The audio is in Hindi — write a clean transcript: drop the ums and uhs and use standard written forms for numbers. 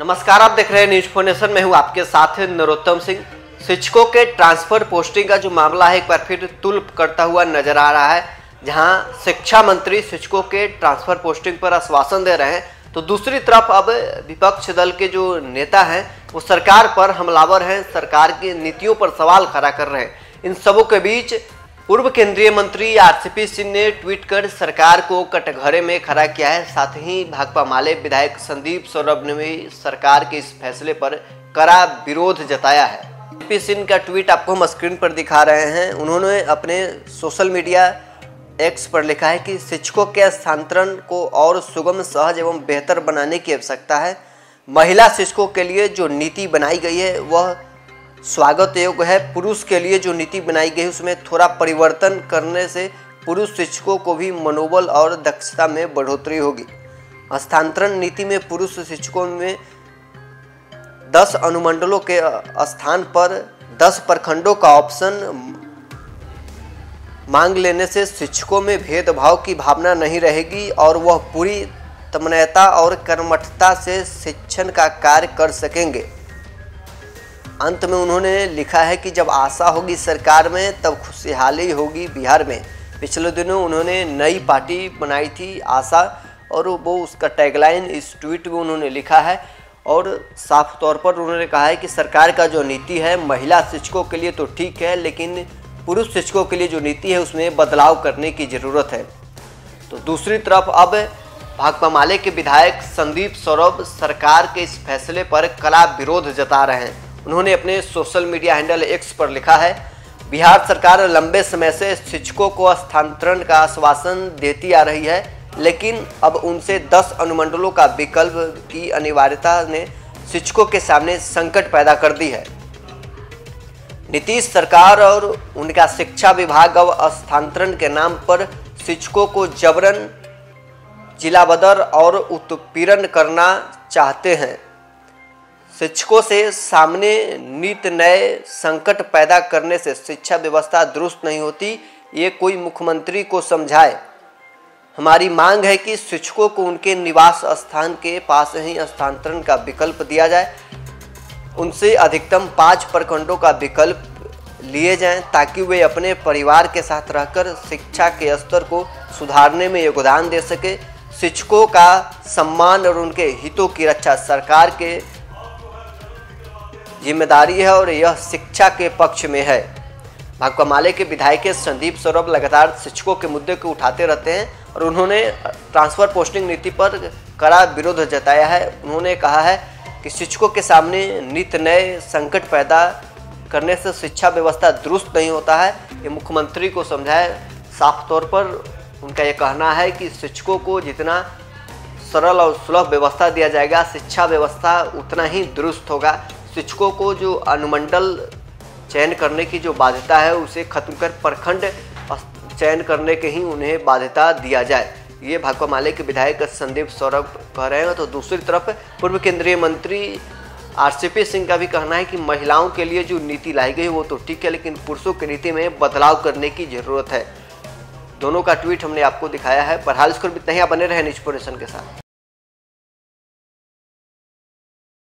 नमस्कार, आप देख रहे हैं न्यूज इन्फॉर्मेशन। मैं हूं आपके साथ नरोत्तम सिंह। शिक्षकों के ट्रांसफर पोस्टिंग का जो मामला है एक बार फिर तुल्प करता हुआ नजर आ रहा है। जहां शिक्षा मंत्री शिक्षकों के ट्रांसफर पोस्टिंग पर आश्वासन दे रहे हैं, तो दूसरी तरफ अब विपक्ष दल के जो नेता हैं वो सरकार पर हमलावर हैं, सरकार की नीतियों पर सवाल खड़ा कर रहे हैं। इन सबों के बीच पूर्व केंद्रीय मंत्री आरसीपी सिंह ने ट्वीट कर सरकार को कटघरे में खड़ा किया है। साथ ही भाकपा माले विधायक संदीप सौरभ ने भी सरकार के इस फैसले पर कड़ा विरोध जताया है। आरसीपी सिंह का ट्वीट आपको हम स्क्रीन पर दिखा रहे हैं। उन्होंने अपने सोशल मीडिया एक्स पर लिखा है कि शिक्षकों के स्थानांतरण को और सुगम, सहज एवं बेहतर बनाने की आवश्यकता है। महिला शिक्षकों के लिए जो नीति बनाई गई है वह स्वागत योग्य है। पुरुष के लिए जो नीति बनाई गई है उसमें थोड़ा परिवर्तन करने से पुरुष शिक्षकों को भी मनोबल और दक्षता में बढ़ोतरी होगी। हस्तांतरण नीति में पुरुष शिक्षकों में 10 अनुमंडलों के स्थान पर 10 प्रखंडों का ऑप्शन मांग लेने से शिक्षकों में भेदभाव की भावना नहीं रहेगी और वह पूरी तन्मयता और कर्मठता से शिक्षण का कार्य कर सकेंगे। अंत में उन्होंने लिखा है कि जब आशा होगी सरकार में तब खुशहाली होगी बिहार में। पिछले दिनों उन्होंने नई पार्टी बनाई थी आशा, और वो उसका टैगलाइन इस ट्वीट में उन्होंने लिखा है और साफ तौर पर उन्होंने कहा है कि सरकार का जो नीति है महिला शिक्षकों के लिए तो ठीक है, लेकिन पुरुष शिक्षकों के लिए जो नीति है उसमें बदलाव करने की ज़रूरत है। तो दूसरी तरफ अब भाकपा माले के विधायक संदीप सौरभ सरकार के इस फैसले पर कड़ा विरोध जता रहे हैं। उन्होंने अपने सोशल मीडिया हैंडल एक्स पर लिखा है, बिहार सरकार लंबे समय से शिक्षकों को स्थानांतरण का आश्वासन देती आ रही है, लेकिन अब उनसे 10 अनुमंडलों का विकल्प की अनिवार्यता ने शिक्षकों के सामने संकट पैदा कर दी है। नीतीश सरकार और उनका शिक्षा विभाग अब स्थानांतरण के नाम पर शिक्षकों को जबरन जिला बदर और उत्पीड़न करना चाहते हैं। शिक्षकों से सामने नित नए संकट पैदा करने से शिक्षा व्यवस्था दुरुस्त नहीं होती, ये कोई मुख्यमंत्री को समझाए। हमारी मांग है कि शिक्षकों को उनके निवास स्थान के पास ही स्थानांतरण का विकल्प दिया जाए। उनसे अधिकतम 5 प्रखंडों का विकल्प लिए जाएं ताकि वे अपने परिवार के साथ रहकर शिक्षा के स्तर को सुधारने में योगदान दे सके। शिक्षकों का सम्मान और उनके हितों की रक्षा सरकार के जिम्मेदारी है और यह शिक्षा के पक्ष में है। भाकपा माले के विधायक संदीप सौरभ लगातार शिक्षकों के मुद्दे को उठाते रहते हैं और उन्होंने ट्रांसफर पोस्टिंग नीति पर कड़ा विरोध जताया है। उन्होंने कहा है कि शिक्षकों के सामने नित नए संकट पैदा करने से शिक्षा व्यवस्था दुरुस्त नहीं होता है, ये मुख्यमंत्री को समझाए। साफ तौर पर उनका ये कहना है कि शिक्षकों को जितना सरल और सुलभ व्यवस्था दिया जाएगा, शिक्षा व्यवस्था उतना ही दुरुस्त होगा। शिक्षकों को जो अनुमंडल चयन करने की जो बाध्यता है उसे खत्म कर प्रखंड चयन करने के ही उन्हें बाध्यता दिया जाए, ये भाकपा माले के विधायक संदीप सौरभ कह रहे हैं। तो दूसरी तरफ पूर्व केंद्रीय मंत्री आरसीपी सिंह का भी कहना है कि महिलाओं के लिए जो नीति लाई गई वो तो ठीक है, लेकिन पुरुषों की नीति में बदलाव करने की जरूरत है। दोनों का ट्वीट हमने आपको दिखाया है। बहरहाल इसको इतना ही, आप बने रहे न्यूज इन्फॉर्मेशन के साथ।